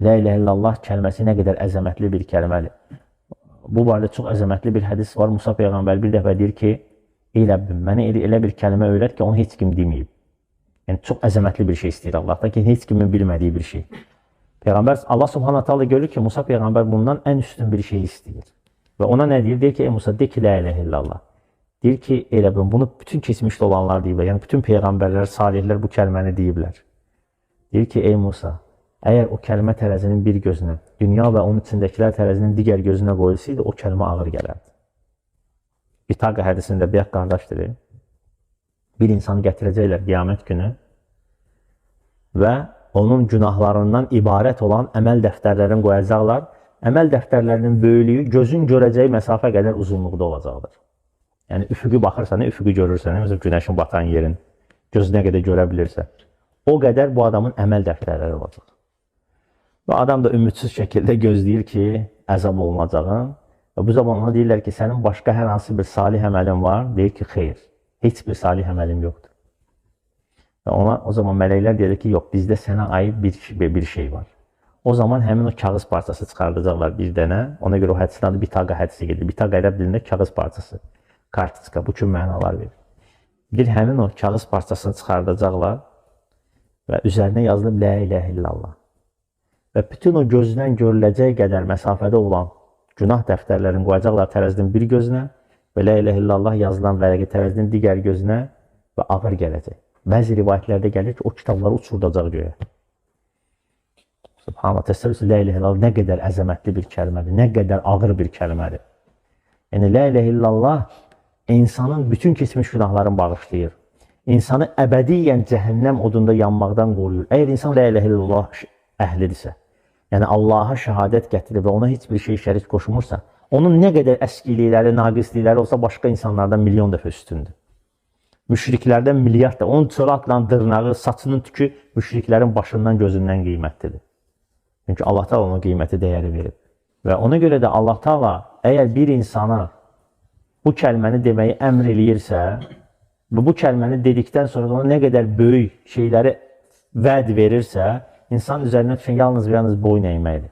La ilahe illallah kəlməsi nə qədər əzəmətli bir kəlmədir. Bu barədə çox əzəmətli bir hədis var. Musa Peyğəmbər bir dəfə deyir ki, ey Rəbbim, mənə elə bir kəlmə öyrət ki, onu heç kim deməyib. Yəni, çox əzəmətli bir şey istəyir Allah'tan ki, heç kimin bilmədiyi bir şey. Peyğəmbər, Allah Subhanahu Taala görür ki, Musa Peyğəmbər bundan ən üstün bir şey istəyir. Və ona nə deyir? Deyir ki, ey Musa, de ki, la ilahe illallah. Deyir ki, ey Rəbbim, bunu bütün keçmişdə olanlar deyiblər. Yəni, bütün Peyğəmbərlər, salihlər bu kəlməni deyiblər. Deyir ki, ey Musa, əgər o kəlmə tərəzinin bir gözünə, dünya və onun içindəkilər tərəzinin digər gözünə qoyulsaydı, o kəlmə ağır gələrdi. İtaqa hədisində bir qardaşdır. Bir insanı gətirəcəklər qiyamət günü və onun günahlarından ibarət olan əməl dəftərlərini qoyacaqlar. Əməl dəftərlərinin böyüklüyü gözün görəcəyi məsafə qədər uzunluqda olacaqdır. Yəni, üfüqü baxırsan, üfüqü görürsən, məsələn, günəşin batan yerin gözünə qədər görə bilirsən. O qədər bu adamın əməl dəftərləri olacaq. Və adam da ümidsiz şəkildə gözləyir ki, əzab olunacağın. Və bu zaman ona deyirlər ki, sənin başqa hər hansı bir salih əməlin var? Deyir ki, xeyr, heç bir salih əməlim yoxdur. Və ona o zaman mələklər deyir ki, yox, bizdə sənə aid bir şey var. O zaman həmin o kağız parçası çıxardacaqlar bir dənə. Ona görə o hədisin adı bitaqa hədisi gedir. Bitaqa ərəb dilində kağız parçası, kartiska, bu kimi mənalar verir. Bir həmin o kağız parçasını çıxardacaqlar və üzərinə yazılıb la ilahe illallah. Və bütün o gözdən görüləcək qədər məsafədə olan günah dəftərlərini qoyacaqlar tərəzinin bir gözünə və la ilahe illallah yazılan vərəqi tərəzinin digər gözünə və ağır gələcək. Bəzi rivayətlərdə gəlir ki, o kitabları uçurdacaq göyə. Subhanallah, təsəvvür la ilahe illallah nə qədər əzəmətli bir kəlmədir, nə qədər ağır bir kəlmədir. Yəni, la ilahe illallah insanın bütün keçmiş günahlarını bağışlayır. İnsanı əbədiyyən cəhənnəm odunda yanmaqdan qoruyur. Əgər insan la ilahe illallah əhlidirsə, yəni Allaha şəhadət gətirir və ona heç bir şey şərik qoşmursa, onun nə qədər əskilikləri, naqislikləri olsa başqa insanlardan milyon dəfə üstündür. Müşriklərdən milyard da, onun çölə atılan dırnağı, saçının tükü müşriklərin başından, gözündən qiymətlidir. Çünki Allah Taala ona qiyməti dəyəri verib. Və ona görə də Allah Taala əgər bir insana bu kəlməni deməyi əmr eləyirsə və bu kəlməni dedikdən sonra ona nə qədər böyük şeyləri vəd verirsə, insan üzərinə düşən yalnız və yalnız boyun əyməkdir.